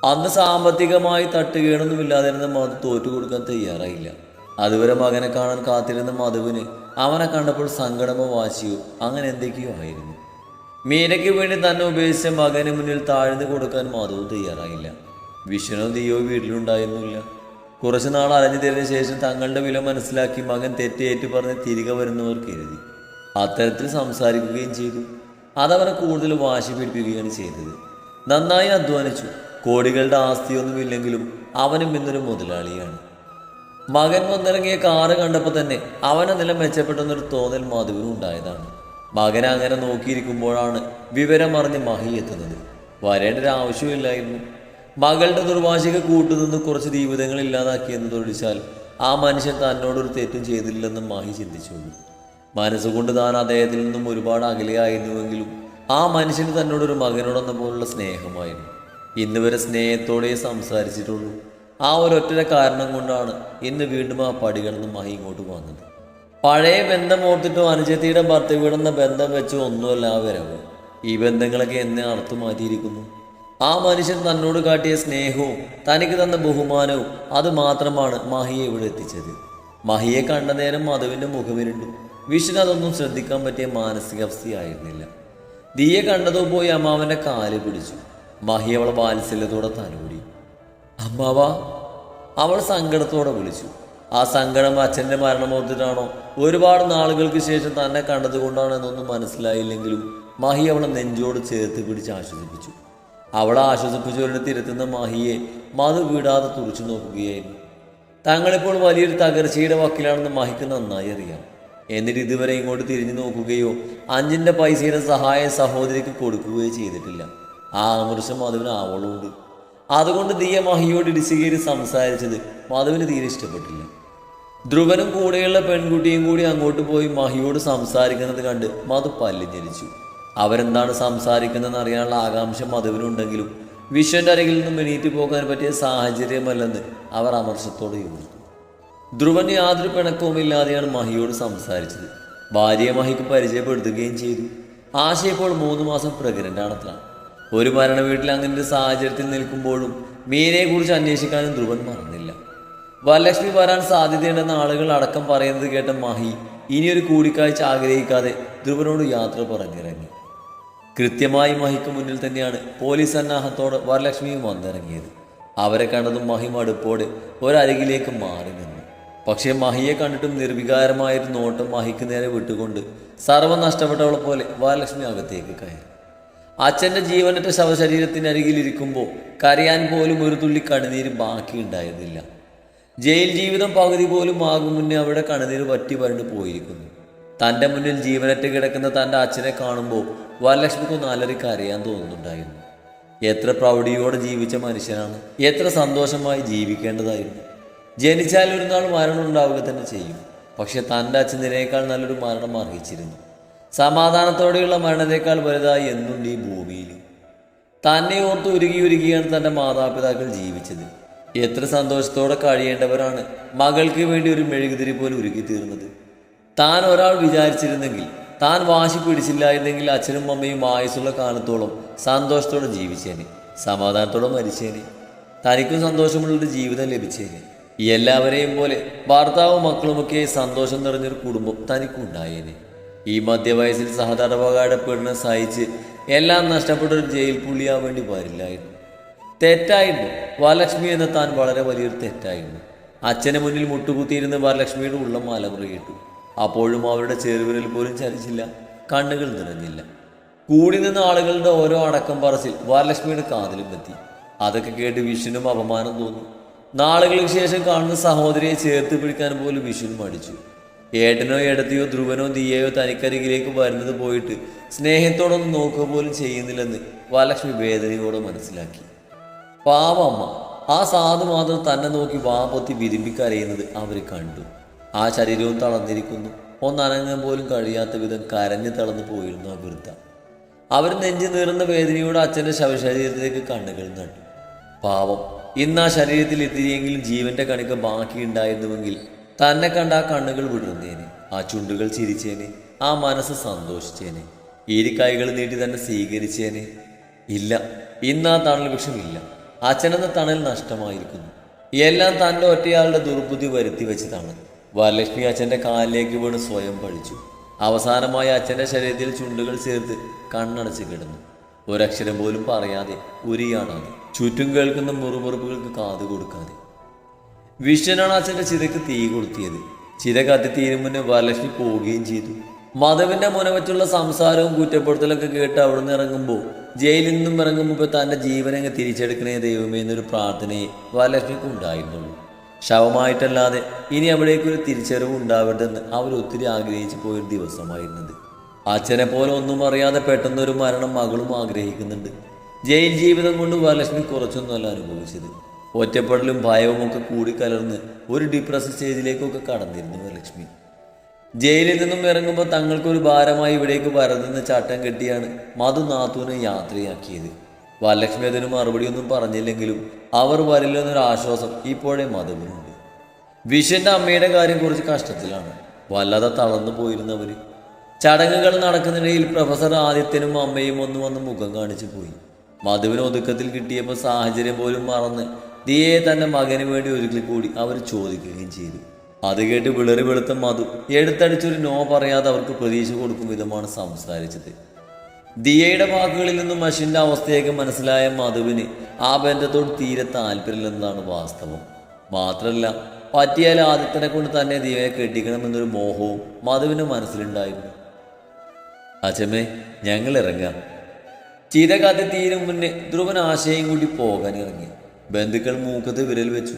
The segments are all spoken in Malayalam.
അന്ന് സാമ്പത്തികമായി തട്ടുകേടൊന്നുമില്ലാതിരുന്ന മധു തോറ്റു കൊടുക്കാൻ തയ്യാറായില്ല. അതുവരെ മകനെ കാണാൻ കാത്തിരുന്ന മധുവിന് അവനെ കണ്ടപ്പോൾ സങ്കടമോ വാശിയോ അങ്ങനെ എന്തൊക്കെയോ ആയിരുന്നു. മീനയ്ക്ക് വേണ്ടി തന്നെ ഉപേക്ഷിച്ച മകന് മുന്നിൽ താഴ്ന്നു കൊടുക്കാൻ മധുവും തയ്യാറായില്ല. വിഷ്ണു ദിയോ വീട്ടിലുണ്ടായിരുന്നില്ല. കുറച്ചു നാൾ അലഞ്ഞു തിരിഞ്ഞ ശേഷം തങ്ങളുടെ വില മനസ്സിലാക്കി മകൻ തെറ്റേറ്റു പറഞ്ഞ് തിരികെ വരുന്നവർ കരുതി. അത്തരത്തിൽ സംസാരിക്കുകയും ചെയ്തു. അതവനെ കൂടുതൽ വാശി പിടിപ്പിക്കുകയാണ് ചെയ്തത്. നന്നായി അധ്വാനിച്ചു. കോടികളുടെ ആസ്തിയൊന്നുമില്ലെങ്കിലും അവനും ഇന്നൊരു മുതലാളിയാണ്. മകൻ വന്നിറങ്ങിയ കാറ് കണ്ടപ്പോൾ തന്നെ അവനെ നില മെച്ചപ്പെട്ടെന്നൊരു തോന്നൽ മധുവിനും ഉണ്ടായതാണ്. മകനെ അങ്ങനെ നോക്കിയിരിക്കുമ്പോഴാണ് വിവരമറിഞ്ഞ് മഹി എത്തുന്നത്. വരേണ്ട ഒരു ആവശ്യമില്ലായിരുന്നു. മകളുടെ ദുർവാശിക കൂട്ടുനിന്ന് കുറച്ച് ജീവിതങ്ങൾ ഇല്ലാതാക്കിയെന്നതൊഴിച്ചാൽ ആ മനുഷ്യൻ തന്നോടൊരു തെറ്റും ചെയ്തില്ലെന്ന് മഹി ചിന്തിച്ചുള്ളൂ. മനസ്സുകൊണ്ട് താൻ അദ്ദേഹത്തിൽ നിന്നും ഒരുപാട് അകലെയായിരുന്നുവെങ്കിലും ആ മനുഷ്യന് തന്നോടൊരു മകനോടെന്ന പോലുള്ള സ്നേഹമായിരുന്നു. ഇന്ന് വരെ സ്നേഹത്തോടെ സംസാരിച്ചിട്ടുള്ളൂ. ആ ഒരൊറ്റ കാരണം കൊണ്ടാണ് ഇന്ന് വീണ്ടും ആ പടി കടന്ന് മഹി ഇങ്ങോട്ട് വന്നത്. പഴയ ബന്ധം ഓർത്തിട്ടോ അനുജത്തിയുടെ ഭർത്തൃവീടെന്ന ബന്ധം വെച്ചോ ഒന്നുമല്ല ആ വരവ്. ഈ ബന്ധങ്ങളൊക്കെ എന്നെ അർത്ഥം മാറ്റിയിരിക്കുന്നു. ആ മനുഷ്യൻ തന്നോട് കാട്ടിയ സ്നേഹവും തനിക്ക് തന്ന ബഹുമാനവും അത് മാത്രമാണ് മഹിയെ ഇവിടെ എത്തിച്ചത്. മഹിയെ കണ്ട നേരം മധുവിൻ്റെ മുഖമിരുണ്ടു. വിഷ്ണു അതൊന്നും ശ്രദ്ധിക്കാൻ പറ്റിയ മാനസികാവസ്ഥയായിരുന്നില്ല. ദിയെ കണ്ടതോ പോയി അമ്മാവൻ്റെ കാല് പിടിച്ചു. മഹി അവളെ വാത്സല്യത്തോടെ തലോടി. അമ്മാവാ, അവൾ സങ്കടത്തോടെ വിളിച്ചു. ആ സങ്കടം അച്ഛൻ്റെ മരണമോർത്തിട്ടാണോ ഒരുപാട് നാളുകൾക്ക് ശേഷം തന്നെ കണ്ടതുകൊണ്ടാണോ എന്നൊന്നും മനസ്സിലായില്ലെങ്കിലും മഹി അവളെ നെഞ്ചോട് ചേർത്ത് പിടിച്ച് ആശ്വസിപ്പിച്ചു. അവളെ ആശ്വസിപ്പിച്ചവരുടെ തിരുത്തുന്ന മഹിയെ മധു വിടാതെ തുറച്ചു നോക്കുകയായിരുന്നു. തങ്ങളിപ്പോൾ വലിയൊരു തകർച്ചയുടെ വക്കിലാണെന്ന് മഹിക്ക് നന്നായി അറിയാം. എന്നിട്ട് ഇതുവരെ ഇങ്ങോട്ട് തിരിഞ്ഞു നോക്കുകയോ 5 പൈസയുടെ സഹായം സഹോദരിക്ക് കൊടുക്കുകയോ ചെയ്തിട്ടില്ല. ആ ആമർശം മധുവിന് ആവളുണ്ട്. അതുകൊണ്ട് ദിയ മഹിയോട് ഇടിച്ചുകയറി സംസാരിച്ചത് മധുവിന് തീരെ ഇഷ്ടപ്പെട്ടില്ല. ധ്രുവനും കൂടെയുള്ള പെൺകുട്ടിയും കൂടി അങ്ങോട്ട് പോയി മഹിയോട് സംസാരിക്കുന്നത് കണ്ട് മധു പല്ലിഞ്ഞരിച്ചു. അവരെന്താണ് സംസാരിക്കുന്നതെന്ന് അറിയാനുള്ള ആകാംക്ഷ മധുവിനുണ്ടെങ്കിലും വിശ്വന്റെ അരികിൽ നിന്നും എണീറ്റ് പോകാൻ പറ്റിയ സാഹചര്യമല്ലെന്ന് അവർ അമർഷത്തോടെ യോജിച്ചു. ധ്രുവൻ യാതൊരു പിണക്കവും ഇല്ലാതെയാണ് മഹിയോട് സംസാരിച്ചത്. ഭാര്യയെ മഹിക്ക് പരിചയപ്പെടുത്തുകയും ചെയ്തു. ആശ ഇപ്പോൾ 3 മാസം പ്രഗ്നൻ്റാണത്ര. ഒരു മരണ വീട്ടിൽ അങ്ങനെ ഒരു സാഹചര്യത്തിൽ നിൽക്കുമ്പോഴും മീനയെക്കുറിച്ച് അന്വേഷിക്കാനും ധ്രുവൻ മറന്നില്ല. വരലക്ഷ്മി വരാൻ സാധ്യതയുണ്ടെന്ന ആളുകൾ അടക്കം പറയുന്നത് കേട്ട മഹി ഇനിയൊരു കൂടിക്കാഴ്ച ആഗ്രഹിക്കാതെ ധ്രുവനോട് യാത്ര പറഞ്ഞിറങ്ങി. കൃത്യമായി മഹിക്ക് മുന്നിൽ തന്നെയാണ് പോലീസ് സന്നാഹത്തോടെ വരലക്ഷ്മിയും വന്നിറങ്ങിയത്. അവരെ കണ്ടതും മഹി മടുപ്പോടെ ഒരരികിലേക്ക് മാറി നിന്നു. പക്ഷേ മഹിയെ കണ്ടിട്ടും നിർവികാരമായൊരു നോട്ടം മഹിക്ക് നേരെ വിട്ടുകൊണ്ട് സർവ്വം നഷ്ടപ്പെട്ടവളെ പോലെ വരലക്ഷ്മി അകത്തേക്ക് കയറി. അച്ഛൻ്റെ ജീവനറ്റ ശവശരീരത്തിനരികിലിരിക്കുമ്പോൾ കരയാൻ പോലും ഒരു തുള്ളി കണ്ണുനീര് ബാക്കിയുണ്ടായിരുന്നില്ല. ജയിൽ ജീവിതം പകുതി പോലും ആകും മുന്നേ അവിടെ കണ്ണുനീര് വറ്റി വരണ്ട് പോയിരിക്കുന്നു. തൻ്റെ മുന്നിൽ ജീവനറ്റ് കിടക്കുന്ന തൻ്റെ അച്ഛനെ കാണുമ്പോൾ വരലക്ഷ്മിക്കൊന്ന് അലറി കരയാൻ തോന്നുന്നുണ്ടായിരുന്നു. എത്ര പ്രൗഢിയോടെ ജീവിച്ച മനുഷ്യനാണ്. എത്ര സന്തോഷമായി ജീവിക്കേണ്ടതായിരുന്നു. ജനിച്ചാൽ ഒരു നാൾ മരണം ഉണ്ടാവുക തന്നെ ചെയ്യും. പക്ഷെ തൻ്റെ അച്ഛനേക്കാൾ നല്ലൊരു മരണം അർഹിച്ചിരുന്നു. സമാധാനത്തോടെയുള്ള മരണത്തേക്കാൾ വലുതായി എന്നുണ്ട് ഈ ഭൂമിയിൽ. തന്നെ ഓർത്ത് ഉരുകിയാണ് തൻ്റെ മാതാപിതാക്കൾ ജീവിച്ചത്. എത്ര സന്തോഷത്തോടെ കഴിയേണ്ടവരാണ് മകൾക്ക് വേണ്ടി ഒരു മെഴുകുതിരി പോലെ ഉരുകിത്തീർന്നത്. താൻ ഒരാൾ വിചാരിച്ചിരുന്നെങ്കിൽ, താൻ വാശി പിടിച്ചില്ലായിരുന്നെങ്കിൽ അച്ഛനും അമ്മയും ആയുസ്സുള്ള കാലത്തോളം സന്തോഷത്തോടെ ജീവിച്ചേനെ, സമാധാനത്തോടെ മരിച്ചേനെ. തനിക്കും സന്തോഷമുള്ളൊരു ജീവിതം ലഭിച്ചേനെ. എല്ലാവരെയും പോലെ ഭർത്താവും മക്കളുമൊക്കെ സന്തോഷം നിറഞ്ഞൊരു കുടുംബം തനിക്കുണ്ടായേനെ. ഈ മധ്യവയസ്സിൽ സഹതടവുകാരുടെ പീഡനം സഹിച്ച് എല്ലാം നഷ്ടപ്പെട്ടൊരു ജയിൽ പുള്ളിയാവേണ്ടി വരില്ലായിരുന്നു. തെറ്റായിരുന്നു. വരലക്ഷ്മി എന്ന താൻ വളരെ വലിയൊരു തെറ്റായിരുന്നു. അച്ഛന് മുന്നിൽ മുട്ടുകുത്തിയിരുന്ന് വരലക്ഷ്മിയുടെ ഉള്ളം മലമുറയിട്ടു. അപ്പോഴും അവരുടെ ചെറുവിരൽ പോലും ചലിച്ചില്ല, കണ്ണുകൾ നിറഞ്ഞില്ല. കൂടി നിന്ന ആളുകളുടെ ഓരോ അടക്കം പറച്ചിൽ വരലക്ഷ്മിയുടെ കാതിലും എത്തി. അതൊക്കെ കേട്ട് വിഷ്ണുവിനും അപമാനം തോന്നി. നാളുകൾക്ക് ശേഷം കാണുന്ന സഹോദരിയെ ചേർത്ത് പിടിക്കാൻ പോലും വിഷ്ണു മടിച്ചു. ഏട്ടനോ ഏടത്തിയോ ധ്രുവനോ ദിയയോ തനിക്കരികിലേക്ക് വരുന്നത് പോയിട്ട് സ്നേഹത്തോടൊന്നും നോക്കുക പോലും ചെയ്യുന്നില്ലെന്ന് വരലക്ഷ്മി വേദനയോടെ മനസ്സിലാക്കി. പാവമ്മ, ആ സാധു മാത്രം തന്നെ നോക്കി വാപൊത്തി വിരുമ്പിക്കരയുന്നത് അവർ കണ്ടു. ആ ശരീരവും തളർന്നിരിക്കുന്നു. ഒന്നനങ്ങാൻ പോലും കഴിയാത്ത വിധം കരഞ്ഞു തളർന്നു പോയിരുന്നു ആ വൃദ്ധ. അവർ നെഞ്ചു നീറുന്ന വേദനയോടെ അച്ഛൻ്റെ ശവശരീരത്തിലേക്ക് കണ്ണുകൾ നട്ടു. പാവം, ഇന്ന് ആ ശരീരത്തിൽ എത്തിയെങ്കിലും ജീവന്റെ കണിക്ക് ബാക്കിയുണ്ടായിരുന്നുവെങ്കിൽ തന്നെ കണ്ട ആ കണ്ണുകൾ വിടർന്നേനെ, ആ ചുണ്ടുകൾ ചിരിച്ചേനെ, ആ മനസ്സ് സന്തോഷിച്ചേനെ, ഇരു കൈകൾ നീട്ടി തന്നെ സ്വീകരിച്ചേനെ. ഇല്ല, ഇന്ന് ആ തണൽ വൃക്ഷമില്ല. അച്ഛനെന്ന തണൽ നഷ്ടമായിരിക്കുന്നു. എല്ലാം തൻ്റെ ഒറ്റയാളുടെ ദുർബുദ്ധി വരുത്തി വെച്ചതാണ്. വരലക്ഷ്മി അച്ഛൻ്റെ കാലിലേക്ക് വീണ് സ്വയം പഴിച്ചു. അവസാനമായി അച്ഛൻ്റെ ശരീരത്തിൽ ചുണ്ടുകൾ ചേർത്ത് കണ്ണടച്ച് കിടന്നു. ഒരക്ഷരം പോലും പറയാതെ ഉരിയാടാതെ, ചുറ്റും കേൾക്കുന്ന മുറുമുറുപ്പുകൾക്ക് കാതു കൊടുക്കാതെ. വിശ്വനാണ് അച്ഛൻ്റെ ചിതയ്ക്ക് തീ കൊളുത്തിയത്. ചിത കത്തി തീരും മുന്നേ വരലക്ഷ്മി പോവുകയും ചെയ്തു. മധുവിൻ്റെ മുന വെച്ചുള്ള സംസാരവും കുറ്റപ്പെടുത്തലൊക്കെ കേട്ട് അവിടുന്ന് ഇറങ്ങുമ്പോൾ, ജയിലിൽ നിന്നും ഇറങ്ങും മുമ്പ് തൻ്റെ ജീവനങ്ങ് തിരിച്ചെടുക്കണേ ദൈവമേ എന്നൊരു പ്രാർത്ഥനയെ വരലക്ഷ്മിക്ക് ഉണ്ടായിരുന്നുള്ളൂ. ശവമായിട്ടല്ലാതെ ഇനി അവിടേക്കൊരു തിരിച്ചറിവ് ഉണ്ടാവരുതെന്ന് അവർ ഒത്തിരി ആഗ്രഹിച്ചു പോയൊരു ദിവസമായിരുന്നത്. അച്ഛനെ പോലെ ഒന്നും അറിയാതെ പെട്ടെന്നൊരു മരണം മകളും ആഗ്രഹിക്കുന്നുണ്ട്. ജയിൽ ജീവിതം കൊണ്ട് വരലക്ഷ്മി കുറച്ചൊന്നുമല്ല അനുഭവിച്ചത്. ഒറ്റപ്പെടലും ഭയവും ഒക്കെ കൂടിക്കലർന്ന് ഒരു ഡിപ്രഷൻ സ്റ്റേജിലേക്കൊക്കെ കടന്നിരുന്നു വരലക്ഷ്മി. ജയിലിൽ നിന്നും ഇറങ്ങുമ്പോൾ തങ്ങൾക്കൊരു ഭാരമായി ഇവിടേക്ക് വരതെന്ന് ചട്ടം കെട്ടിയാണ് മധു നാത്തൂനെ യാത്രയാക്കിയത്. വരലക്ഷ്മി അതിന് മറുപടിയൊന്നും പറഞ്ഞില്ലെങ്കിലും അവർ വരില്ലെന്നൊരു ആശ്വാസം ഇപ്പോഴേ മധുവിനുണ്ട്. വിശ്വന്റെ അമ്മയുടെ കാര്യം കുറച്ച് കഷ്ടത്തിലാണ്. വല്ലാതെ തളർന്നു പോയിരുന്നവർ. ചടങ്ങുകൾ നടക്കുന്നതിനിടയിൽ പ്രൊഫസർ ആദിത്യനും അമ്മയും ഒന്ന് വന്ന് മുഖം കാണിച്ചു പോയി. മധുവിന് ഒതുക്കത്തിൽ കിട്ടിയപ്പോൾ സാഹചര്യം പോലും മറന്ന് ദിയയെ തൻ്റെ മകന് വേണ്ടി ഒരിക്കൽ കൂടി അവർ ചോദിക്കുകയും ചെയ്തു. അത് കേട്ട് വിളറി വെളുത്ത മധു എടുത്തടിച്ചൊരു നോ പറയാതെ അവർക്ക് പ്രതീക്ഷ കൊടുക്കും വിധമാണ് സംസാരിച്ചത്. ദിയയുടെ വാക്കുകളിൽ നിന്നും അശ്വിൻ്റെ അവസ്ഥയൊക്കെ മനസ്സിലായ മധുവിന് ആ ബന്ധത്തോട് തീരെ താല്പര്യമില്ലെന്നതാണ് വാസ്തവം. മാത്രമല്ല, പറ്റിയാൽ ആദിത്യനെ കൊണ്ട് തന്നെ ദിയയെ കെട്ടിക്കണമെന്നൊരു മോഹവും മധുവിൻ്റെ മനസ്സിലുണ്ടായിരുന്നു. അച്ഛമ്മേ, ഞങ്ങൾ ഇറങ്ങാം. ചിത കത്തി തീരും മുന്നേ ധ്രുവൻ ആശയം കൂടി പോകാൻ ഇറങ്ങി. ബന്ധുക്കൾ മൂക്കത്ത് വിരൽ വെച്ചു.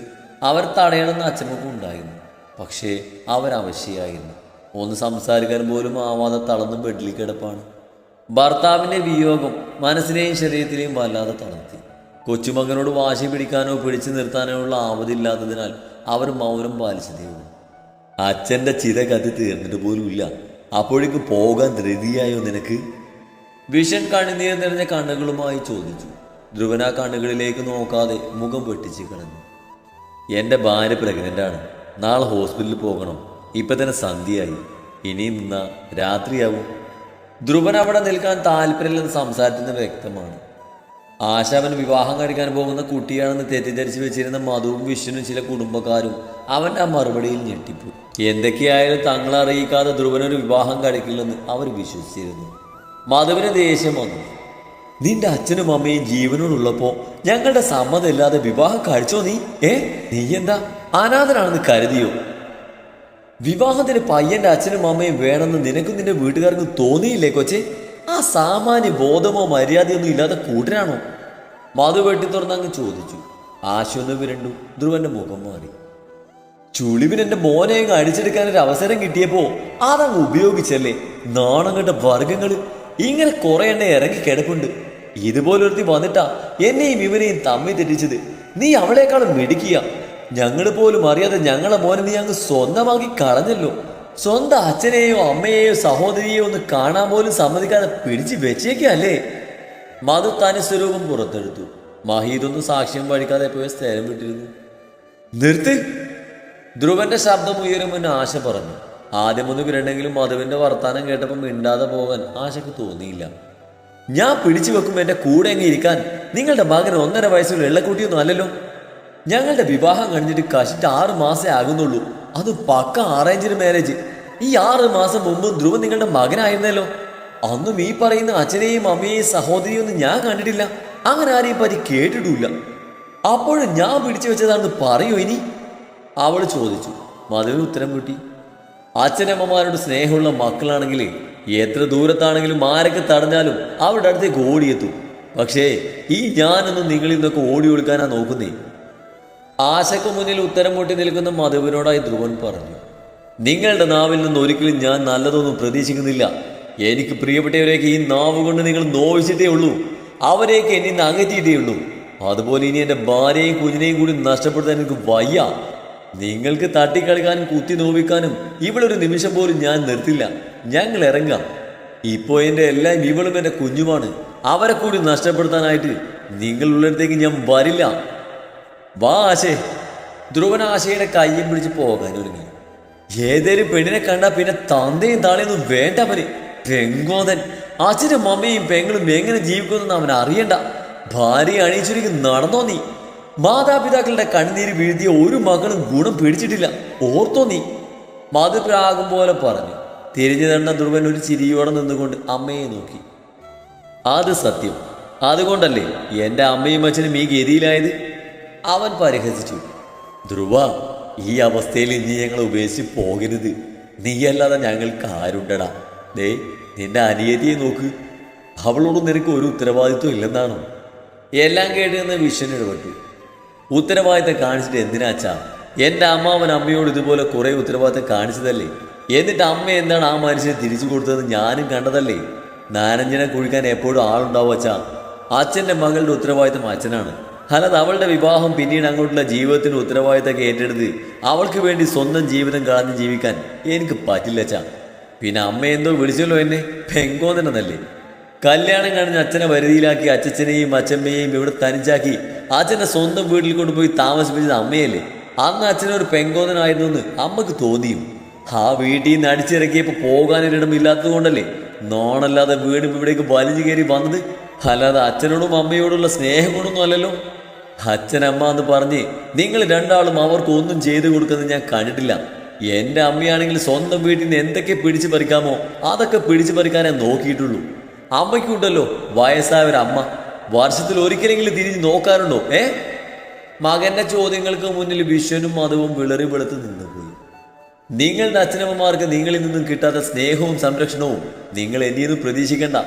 അവർ തടയണമെന്ന് അച്ഛമ്മക്കും ഉണ്ടായിരുന്നു. പക്ഷേ അവരവശ്യായിരുന്നു. ഒന്ന് സംസാരിക്കാൻ പോലും ആവാതെ തളർന്ന് ബെഡിൽ കിടപ്പാണ്. ഭർത്താവിൻ്റെ വിയോഗം മനസ്സിനെയും ശരീരത്തിനെയും വല്ലാതെ തളർത്തി. കൊച്ചുമകനോട് വാശി പിടിക്കാനോ പിടിച്ചു നിർത്താനോ ഉള്ള ആവതില്ലാത്തതിനാൽ അവർ മൗനം പാലിച്ചതേയുള്ളൂ. അച്ഛൻ്റെ ചിത കത്തി തീർന്നിട്ട് പോലുമില്ല, അപ്പോഴേക്ക് പോകാൻ ധൃതിയായോ നിനക്ക്? വിഷൻ കണ്ണുനീർ നിറഞ്ഞ കണ്ണുകളുമായി ചോദിച്ചു. ധ്രുവൻ ആ കണ്ണുകളിലേക്ക് നോക്കാതെ മുഖം വെട്ടിച്ച് കിടന്നു. എൻ്റെ ഭാര്യ പ്രഗ്നൻ്റാണ്. നാളെ ഹോസ്പിറ്റലിൽ പോകണം. ഇപ്പം തന്നെ സന്ധ്യയായി. ഇനിയും നിന്നാ രാത്രിയാവും. ധ്രുവൻ അവിടെ നിൽക്കാൻ താല്പര്യമില്ലെന്ന് സംസാരത്തിന് വ്യക്തമാണ്. ആശ അവൻ വിവാഹം കഴിക്കാൻ പോകുന്ന കുട്ടിയാണെന്ന് തെറ്റിദ്ധരിച്ച് വെച്ചിരുന്ന മധുവും വിഷ്ണുവും ചില കുടുംബക്കാരും അവൻ്റെ ആ മറുപടിയിൽ ഞെട്ടിപ്പോയി. എന്തൊക്കെയായാലും തങ്ങളെ അറിയിക്കാതെ ധ്രുവനൊരു വിവാഹം കഴിക്കില്ലെന്ന് അവർ വിശ്വസിച്ചിരുന്നു. മധുവിന് ദേഷ്യം വന്നു. നിന്റെ അച്ഛനും അമ്മയും ജീവനോടുള്ളപ്പോൾ ഞങ്ങളുടെ സമ്മതമില്ലാതെ വിവാഹം കഴിച്ചോ നീ? നീ എന്താ അനാഥനാണെന്ന് കരുതിയോ? വിവാഹത്തിന് പയ്യന്റെ അച്ഛനും അമ്മയും വേണമെന്ന് നിനക്കും നിന്റെ വീട്ടുകാർക്കും തോന്നിയില്ലേ കൊച്ചേ? ആ സാമാന്യ ബോധമോ മര്യാദയൊന്നും ഇല്ലാതെ കൂട്ടരാണോ? മധു വെട്ടി തുറന്നങ്ങ് ചോദിച്ചു. ആശയൊന്ന് വിരണ്ടു. ധ്രുവന്റെ മുഖം മാറി. ചുളിവിന് എന്റെ മോനെ അങ്ങ് അടിച്ചെടുക്കാനൊരു അവസരം കിട്ടിയപ്പോ അതങ്ങ് ഉപയോഗിച്ചല്ലേ? നാണം കെട്ട വർഗങ്ങള്. ഇങ്ങനെ കുറെ എണ്ണ ഇറങ്ങി കിടപ്പുണ്ട്. ഇതുപോലൊരുത്തി വന്നിട്ടാ എന്നെയും ഇവനെയും തമ്മി തെറ്റിച്ചത്. നീ അവളെക്കാളും മിടിക്കുക. ഞങ്ങൾ പോലും അറിയാതെ ഞങ്ങളെ മോനെ നീ അങ്ങ് സ്വന്തമാക്കി കളഞ്ഞല്ലോ. സ്വന്തം അച്ഛനെയോ അമ്മയെയോ സഹോദരിയെയോ ഒന്ന് കാണാൻ പോലും സമ്മതിക്കാതെ പിടിച്ച് വെച്ചേക്കല്ലേ? മധു തനി സ്വരൂപം പുറത്തെടുത്തു. മഹീദൊന്നും സാക്ഷ്യം വഴിക്കാതെ പോയ സ്ഥലം വിട്ടിരുന്നു. നിർത്ത്! ധ്രുവന്റെ ശബ്ദം ഉയരുമെന്ന് ആശ പറഞ്ഞു. ആദ്യമൊന്ന് വിരണ്ടെങ്കിലും മധുവിന്റെ വർത്താനം കേട്ടപ്പോൾ മിണ്ടാതെ പോകാൻ ആശയ്ക്ക് തോന്നിയില്ല. ഞാൻ പിടിച്ചു വെക്കുമ്പോൾ എൻ്റെ കൂടെ അങ്ങ് ഇരിക്കാൻ നിങ്ങളുടെ മകൻ 1.5 വയസ്സുള്ള വെള്ളക്കുട്ടിയൊന്നും അല്ലല്ലോ. ഞങ്ങളുടെ വിവാഹം കഴിഞ്ഞിട്ട് കഷ്ടിട്ട് 6 മാസേ ആകുന്നുള്ളൂ. അത് പക്ക അറേഞ്ച്ഡ് മാരേജ്. ഈ 6 മാസം മുമ്പും ധ്രുവൻ നിങ്ങളുടെ മകനായിരുന്നല്ലോ. അന്നും ഈ പറയുന്ന അച്ഛനെയും അമ്മയെയും സഹോദരിയും ഒന്നും ഞാൻ കണ്ടിട്ടില്ല. അങ്ങനെ ആരെയും പറ്റി കേട്ടിട്ടില്ല. അപ്പോഴും ഞാൻ പിടിച്ചു വെച്ചതാണെന്ന് പറയൂ ഇനി? അവൾ ചോദിച്ചു. മധുവിന് ഉത്തരം കിട്ടി. അച്ഛനമ്മമാരോട് സ്നേഹമുള്ള മക്കളാണെങ്കിൽ എത്ര ദൂരത്താണെങ്കിലും ആരൊക്കെ തടഞ്ഞാലും അവരുടെ അടുത്തേക്ക് ഓടിയെത്തും. പക്ഷേ ഈ ഞാനൊന്നും നിങ്ങളിൽ നിന്നൊക്കെ ഓടി ഒളിക്കാനാ നോക്കുന്നേ. ആശയ്ക്ക് മുന്നിൽ ഉത്തരം മുട്ടി നിൽക്കുന്ന മധുവിനോടായി ധ്രുവൻ പറഞ്ഞു. നിങ്ങളുടെ നാവിൽ നിന്ന് ഒരിക്കലും ഞാൻ നല്ലതൊന്നും പ്രതീക്ഷിക്കുന്നില്ല. എനിക്ക് പ്രിയപ്പെട്ടവരെയൊക്കെ ഈ നാവ് കൊണ്ട് നിങ്ങൾ നോവിച്ചിട്ടേ ഉള്ളൂ. അവരെയൊക്കെ എന്നെ ഇന്ന് അകറ്റിയിട്ടേ ഉള്ളൂ. അതുപോലെ ഇനി എൻ്റെ ഭാര്യയും കുഞ്ഞിനെയും കൂടി നഷ്ടപ്പെടുത്താൻ എനിക്ക് വയ്യ. നിങ്ങൾക്ക് തട്ടിക്കളിക്കാനും കുത്തി നോവിക്കാനും ഇവളൊരു നിമിഷം പോലും ഞാൻ നിർത്തില്ല. ഞങ്ങൾ ഇറങ്ങാം. ഇപ്പോൾ എൻ്റെ എല്ലാം ഇവളും എൻ്റെ കുഞ്ഞുമാണ്. അവരെ കൂടി നഷ്ടപ്പെടുത്താനായിട്ട് നിങ്ങളുള്ളിടത്തേക്ക് ഞാൻ വരില്ല. വാ ആശേ. ധ്രുവൻ ആശയുടെ കയ്യും പിടിച്ച് പോകാൻ ഒരുങ്ങി. ഏതേലും പെണ്ണിനെ കണ്ടാൽ പിന്നെ തന്തയും താളെയൊന്നും വേണ്ട. അവന് പെങ്കോതൻ. അച്ഛനും അമ്മയും പെങ്ങളും എങ്ങനെ ജീവിക്കുമെന്ന് അവൻ അറിയണ്ട. ഭാര്യ അണിയിച്ചൊരുക്കി നടന്നോ നീ? മാതാപിതാക്കളുടെ കണ്ണീര് വീഴ്ത്തിയ ഒരു മകളും ഗുണം പിടിച്ചിട്ടില്ല, ഓർത്തോ നീ? മധു പ്രാകും പോലെ പറഞ്ഞു. തിരിഞ്ഞു തന്ന ധ്രുവൻ ഒരു ചിരിയോടെ നിന്നുകൊണ്ട് അമ്മയെ നോക്കി. അത് സത്യം, അതുകൊണ്ടല്ലേ എൻ്റെ അമ്മയും അച്ഛനും ഈ ഗതിയിലായത്? അവൻ പരിഹസിച്ചു. ധ്രുവ, ഈ അവസ്ഥയിൽ നീ ഞങ്ങളെ ഉപേക്ഷിച്ച് പോകരുത്. നീയല്ലാതെ ഞങ്ങൾക്ക് ആരുണ്ടടാ. ദേ നിന്റെ അനിയത്തിയെ നോക്ക്, അവളോട് നിനക്ക് ഒരു ഉത്തരവാദിത്വം ഇല്ലെന്നാണോ? എല്ലാം കേട്ട് നിന്ന് വിഷൻ ഇടപെട്ടു. ഉത്തരവാദിത്തം കാണിച്ചിട്ട് എന്തിനാച്ചാ? എൻ്റെ അമ്മാവൻ അമ്മയോട് ഇതുപോലെ കുറേ ഉത്തരവാദിത്തം കാണിച്ചതല്ലേ? എന്നിട്ട് അമ്മ എന്താണ് ആ മനുഷ്യനെ തിരിച്ചു കൊടുത്തതെന്ന് ഞാനും കണ്ടതല്ലേ? നാരഞ്ജനെ കുഴിക്കാൻ എപ്പോഴും ആളുണ്ടാവും അച്ഛാ. അച്ഛൻ്റെ മകളുടെ ഉത്തരവാദിത്തം അച്ഛനാണ്. അല്ലാതെ അവളുടെ വിവാഹം പിന്നീട് അങ്ങോട്ടുള്ള ജീവിതത്തിൻ്റെ ഉത്തരവാദിത്തമൊക്കെ ഏറ്റെടുത്ത് അവൾക്ക് വേണ്ടി സ്വന്തം ജീവിതം കളഞ്ഞ് ജീവിക്കാൻ എനിക്ക് പറ്റില്ല അച്ഛാ. പിന്നെ അമ്മ എന്തോ വിളിച്ചല്ലോ എന്നെ, പെങ്കോന്നല്ലേ? കല്യാണം കഴിഞ്ഞ് അച്ഛനെ വരുതിയിലാക്കി അച്ഛനെയും അച്ഛമ്മയെയും ഇവിടെ തനിച്ചാക്കി അച്ഛനെ സ്വന്തം വീട്ടിൽ കൊണ്ടുപോയി താമസിപ്പിച്ചത് അമ്മയല്ലേ? അന്ന് അച്ഛനൊരു പെങ്കോന്നനായിരുന്നു എന്ന് അമ്മക്ക് തോന്നിയും. ആ വീട്ടിൽ നിന്ന് അടിച്ചിറക്കിയപ്പോൾ പോകാനൊരിടമില്ലാത്തത് കൊണ്ടല്ലേ നോണല്ലാതെ വീടും ഇവിടേക്ക് വലിഞ്ഞു കയറി വന്നത്. അല്ലാതെ അച്ഛനോടും അമ്മയോടുള്ള സ്നേഹം കൊണ്ടൊന്നും അല്ലല്ലോ. അച്ഛനമ്മ എന്ന് പറഞ്ഞ് നിങ്ങൾ രണ്ടാളും അവർക്ക് ഒന്നും ചെയ്തു കൊടുക്കുന്നത് ഞാൻ കണ്ടിട്ടില്ല. എൻ്റെ അമ്മയാണെങ്കിൽ സ്വന്തം വീട്ടിൽ നിന്ന് എന്തൊക്കെ പിടിച്ചു പറിക്കാമോ അതൊക്കെ പിടിച്ചു പറിക്കാനേ നോക്കിയിട്ടുള്ളൂ. അമ്മയ്ക്കുണ്ടല്ലോ വയസ്സായവരമ്മ, വർഷത്തിൽ ഒരിക്കലെങ്കിലും തിരിഞ്ഞ് നോക്കാറുണ്ടോ? മകന്റെ ചോദ്യങ്ങൾക്ക് മുന്നിൽ വിശ്വനും മധുവും വിളറി വെളുത്ത് നിന്നുപോയി. നിങ്ങളുടെ അച്ഛനമ്മമാർക്ക് നിങ്ങളിൽ നിന്നും കിട്ടാത്ത സ്നേഹവും സംരക്ഷണവും നിങ്ങൾ എന്നിന്നും പ്രതീക്ഷിക്കണ്ട.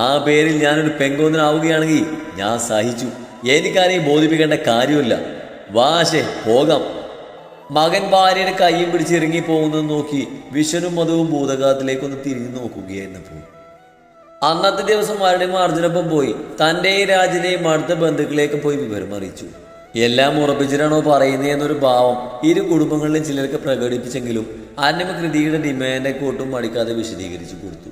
ആ പേരിൽ ഞാനൊരു പെങ്കോന്നനാവുകയാണെങ്കിൽ ഞാൻ സഹിച്ചു. എനിക്കാരെയും ബോധിപ്പിക്കേണ്ട കാര്യമില്ല. വാശേ പോകാം. മകൻ ഭാര്യയുടെ കയ്യും പിടിച്ച് ഇറങ്ങിപ്പോകുന്നത് നോക്കി വിശ്വനും മധുവും ഭൂതകാലത്തിലേക്കൊന്ന് തിരിഞ്ഞു നോക്കുകയായിരുന്നപ്പോൾ അന്നത്തെ ദിവസം ആരുടെയും അർജുനൊപ്പം പോയി തൻ്റെ രാജ്യത്തെയും അടുത്ത ബന്ധുക്കളേക്കും പോയി വിവരം അറിയിച്ചു. എല്ലാം ഉറപ്പിച്ചിട്ടാണോ പറയുന്നതെന്നൊരു ഭാവം ഇരു കുടുംബങ്ങളിലും ചിലർക്ക് പ്രകടിപ്പിച്ചെങ്കിലും അന്നമ കൃതിയുടെ ഡിമാൻഡൊക്കെ ഒട്ടും മടിക്കാതെ വിശദീകരിച്ചു കൊടുത്തു.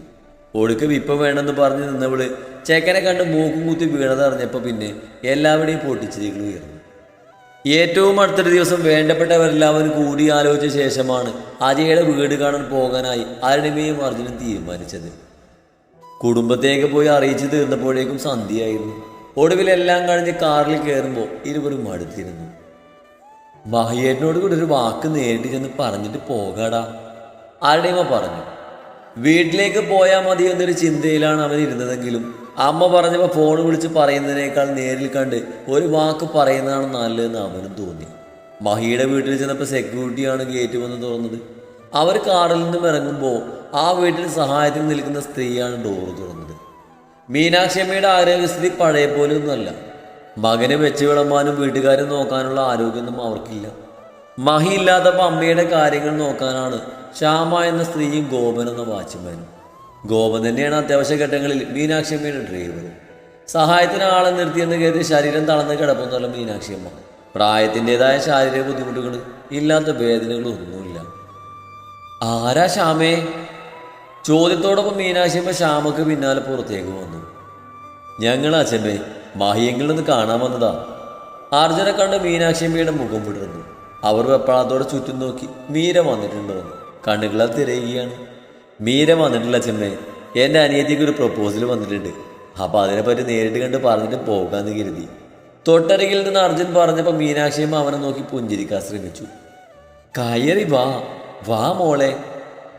ഒടുക്കം ഇപ്പം വേണമെന്ന് പറഞ്ഞ് നിന്നവള് ചെക്കനെ കണ്ട് മൂക്കും കുത്തി വീണതറിഞ്ഞപ്പോൾ പിന്നെ എല്ലാവരുടെയും പൊട്ടിച്ചിരികൾ ഉയർന്നു. ഏറ്റവും അടുത്തൊരു ദിവസം വേണ്ടപ്പെട്ടവരെല്ലാവരും കൂടി ആലോചിച്ച ശേഷമാണ് അജയുടെ വീട് കാണാൻ പോകാനായി അരുണിമയും അർജുനും തീരുമാനിച്ചത്. കുടുംബത്തേക്ക് പോയി അറിയിച്ചു തീർന്നപ്പോഴേക്കും സന്ധ്യയായിരുന്നു. ഒടുവിൽ എല്ലാം കഴിഞ്ഞ് കാറിൽ കയറുമ്പോൾ ഇരുവരും അടുത്തിരുന്നു. മഹിയേട്ടനോട് കൂടി ഒരു വാക്ക് നേരിട്ട് ചെന്ന് പറഞ്ഞിട്ട് പോകാടാ, അരുണിമ പറഞ്ഞു. വീട്ടിലേക്ക് പോയാൽ മതി എന്നൊരു ചിന്തയിലാണ് അവൻ ഇരുന്നതെങ്കിലും അമ്മ പറഞ്ഞപ്പോൾ ഫോൺ വിളിച്ച് പറയുന്നതിനേക്കാൾ നേരിൽ കണ്ട് ഒരു വാക്ക് പറയുന്നതാണ് നല്ലതെന്ന് അവനും തോന്നി. മഹിയുടെ വീട്ടിൽ ചെന്നപ്പോൾ സെക്യൂരിറ്റിയാണ് ഗേറ്റ് വന്ന് തുറന്നത്. അവർ കാറിൽ നിന്നും ഇറങ്ങുമ്പോൾ ആ വീട്ടിൽ സഹായത്തിന് നിൽക്കുന്ന സ്ത്രീയാണ് ഡോറ് തുറന്നത്. മീനാക്ഷിയമ്മയുടെ ആരോഗ്യസ്ഥിതി പഴയ പോലെ ഒന്നുമല്ല. മകനെ വെച്ച് വിളമ്പാനും വീട്ടുകാരെ നോക്കാനുള്ള ആരോഗ്യമൊന്നും അവർക്കില്ല. മഹി ഇല്ലാത്തപ്പോൾ അമ്മയുടെ കാര്യങ്ങൾ നോക്കാനാണ് ശ്യാമ എന്ന സ്ത്രീയും ഗോപൻ എന്ന വാച്ച്മാനും. ഗോപൻ തന്നെയാണ് അത്യാവശ്യ ഘട്ടങ്ങളിൽ മീനാക്ഷിയമ്മയുടെ ഡ്രൈവർ. സഹായത്തിന് ആളെ നിർത്തിയെന്ന് കരുതി ശരീരം തളർന്ന് കിടപ്പൊന്നുമല്ല മീനാക്ഷിയമ്മ. പ്രായത്തിൻ്റെതായ ശാരീരിക ബുദ്ധിമുട്ടുകൾ ഇല്ലാത്ത വേദനകളൊന്നുമില്ല. ആരാ ശ്യാമേ? ചോദ്യത്തോടൊപ്പം മീനാക്ഷിയമ്മ ശ്യാമക്ക് പിന്നാലെ പുറത്തേക്ക് വന്നു. ഞങ്ങൾ അച്ഛമ്മേ മഹിയെങ്കിലൊന്ന് കാണാൻ വന്നതാ. അർജുനെ കണ്ട് മീനാക്ഷിയമ്മയുടെ മുഖം വിടർന്നു. അവർ വെപ്രാളത്തോടെ ചുറ്റും നോക്കി മീര വന്നിട്ടുണ്ടോ എന്ന് കണ്ണുകളാൽ തിരയുകയാണ്. മീര വന്നിട്ടില്ല അച്ഛമ്മേ, എൻ്റെ അനിയത്തിക്ക് ഒരു പ്രപ്പോസൽ വന്നിട്ടുണ്ട്. അപ്പം അതിനെപ്പറ്റി നേരിട്ട് കണ്ട് പറഞ്ഞിട്ട് പോകാമെന്ന് കരുതി. തൊട്ടരികിൽ നിന്ന് അർജുൻ പറഞ്ഞപ്പോൾ മീനാക്ഷിയമ്മ അവനെ നോക്കി പുഞ്ചിരിക്കാൻ ശ്രമിച്ചു. കയറി വാ വാ മോളെ.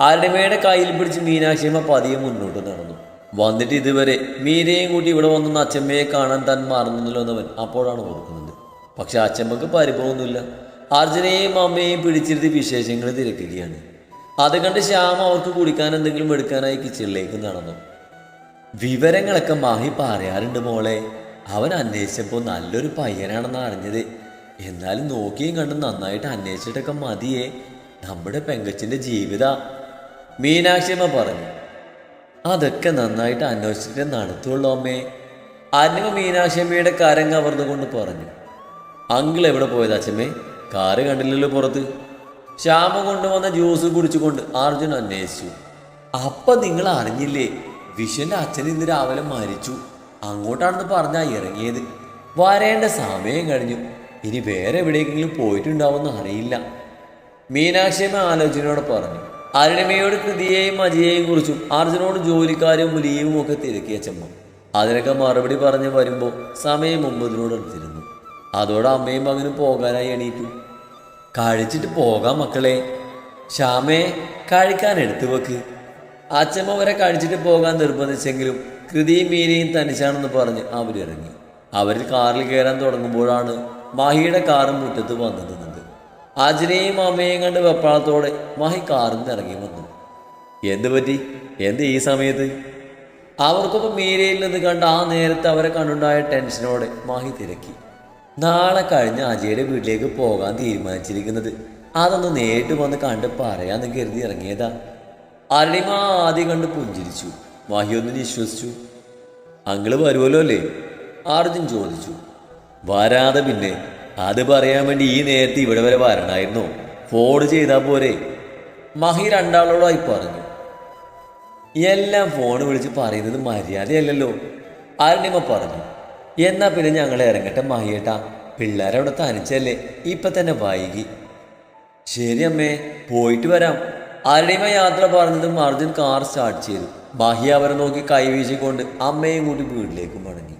അരുണിമയുടെ കയ്യിൽ പിടിച്ച് മീനാക്ഷിയമ്മ പതിയെ മുന്നോട്ട് നടന്നു. വന്നിട്ട് ഇതുവരെ മീരയും കൂട്ടി ഇവിടെ വന്നൊന്ന് അച്ഛമ്മയെ കാണാൻ താൻ മറന്നല്ലോ എന്നവൻ അപ്പോഴാണ് ഓർക്കുന്നത്. പക്ഷെ അച്ഛമ്മക്ക് പരിഭവമൊന്നുമില്ല. അർജുനെയും അമ്മയെയും പിടിച്ചിരുത്തി വിശേഷങ്ങൾ തിരക്കുകയാണ്. അത് കണ്ട് ശ്യാമ അവർക്ക് കുടിക്കാൻ എന്തെങ്കിലും എടുക്കാനായി കിച്ചണിലേക്ക് നടന്നു. വിവരങ്ങളൊക്കെ മാഹി പറയാറുണ്ട് മോളെ. അവൻ അന്വേഷിച്ചപ്പോൾ നല്ലൊരു പയ്യനാണെന്ന് അറിഞ്ഞത്. എന്നാലും നോക്കിയും കണ്ടും നന്നായിട്ട് അന്വേഷിച്ചിട്ടൊക്കെ മതിയേ, നമ്മുടെ പെങ്കച്ചിൻ്റെ ജീവിത. മീനാക്ഷിയമ്മ പറഞ്ഞു. അതൊക്കെ നന്നായിട്ട് അന്വേഷിച്ചിട്ട് നടത്തുള്ളൂ അമ്മേ. അരുണിമ മീനാക്ഷിയമ്മയുടെ കരം കവർന്നുകൊണ്ട് പറഞ്ഞു. അങ്കിൾ എവിടെ പോയത് അച്ഛമ്മേ? കാറ് കണ്ടില്ലല്ലോ പുറത്ത്. ശ്യാമ കൊണ്ടുവന്ന ജ്യൂസ് കുടിച്ചുകൊണ്ട് അർജുൻ അന്വേഷിച്ചു. അപ്പം നിങ്ങൾ അറിഞ്ഞില്ലേ, വിശ്വൻ്റെ അച്ഛൻ ഇന്ന് രാവിലെ മരിച്ചു. അങ്ങോട്ടാണെന്ന് പറഞ്ഞാ ഇറങ്ങിയത്. വരേണ്ട സമയം കഴിഞ്ഞു. ഇനി വേറെ എവിടേക്കെങ്കിലും പോയിട്ടുണ്ടാവുമെന്ന് അറിയില്ല. മീനാക്ഷിയമ്മ ആലോചനയോടെ പറഞ്ഞു. അരുണിമയോട് കൃതിയെയും അജിയെയും കുറിച്ചും അർജുനോട് ജോലിക്കാരും ലീവും ഒക്കെ തിരക്കിയ അച്ഛമ്മ. അതിനൊക്കെ മറുപടി പറഞ്ഞ് വരുമ്പോൾ സമയം 9 അടുത്തിരുന്നു. അതോടെ അമ്മയും മകനും പോകാനായി എണീറ്റു. കഴിച്ചിട്ട് പോകാം മക്കളെ. ശ്യാമേ, കഴിക്കാൻ എടുത്തു വെക്ക്. അച്ഛമ്മ വരെ കഴിച്ചിട്ട് പോകാൻ നിർബന്ധിച്ചെങ്കിലും കൃതിയും മീനയും തനിച്ചാണെന്ന് പറഞ്ഞ് അവരിറങ്ങി. അവർ കാറിൽ കയറാൻ തുടങ്ങുമ്പോഴാണ് മാഹിയുടെ കാറും മുറ്റത്ത് വന്നു നിന്നത്. അച്ഛനെയും അമ്മയെയും കണ്ട് വെപ്രാളത്തോടെ മാഹി കാറിൽ നിന്ന് ഇറങ്ങി വന്നു. എന്ത് പറ്റി? എന്ത് ഈ സമയത്ത്? അവർക്കൊപ്പം മീരയിൽ നിന്ന് കണ്ട ആ നേരത്തെ അവരെ കണ്ടുണ്ടായ ടെൻഷനോടെ മാഹി തിരക്കി. നാളെ കഴിഞ്ഞ് അജയുടെ വീട്ടിലേക്ക് പോകാൻ തീരുമാനിച്ചിരിക്കുന്നത്. അതൊന്ന് നേരിട്ട് വന്ന് കണ്ട് പറയാന്ന് കരുതി ഇറങ്ങിയതാ. അരുണിമ ആദ്യം കണ്ട് പുഞ്ചിരിച്ചു. മാഹി ഒന്ന് വിശ്വസിച്ചു. അങ്ങള് വരുമല്ലോ അല്ലേ? അർജുൻ ചോദിച്ചു. വരാതെ പിന്നെ, അത് പറയാൻ വേണ്ടി ഈ നേരത്തെ ഇവിടെ വരെ വരണമായിരുന്നോ? ഫോൺ ചെയ്താൽ പോരെ? മഹി രണ്ടാളോടായി പറഞ്ഞു. എല്ലാം ഫോൺ വിളിച്ച് പറയുന്നത് മര്യാദയല്ലല്ലോ, അരുണിമ പറഞ്ഞു. എന്നാ പിന്നെ ഞങ്ങൾ ഇറങ്ങട്ടെ മഹിയേട്ടാ, പിള്ളേരവിടെ തനിച്ചല്ലേ, ഇപ്പൊ തന്നെ വൈകി. ശരി അമ്മേ, പോയിട്ട് വരാം. അരുണിമ യാത്ര പറഞ്ഞതും അർജുൻ കാർ സ്റ്റാർട്ട് ചെയ്തു. മഹി അവരെ നോക്കി കൈവീശിക്കൊണ്ട് അമ്മയും കൂട്ടി വീട്ടിലേക്ക് മടങ്ങി.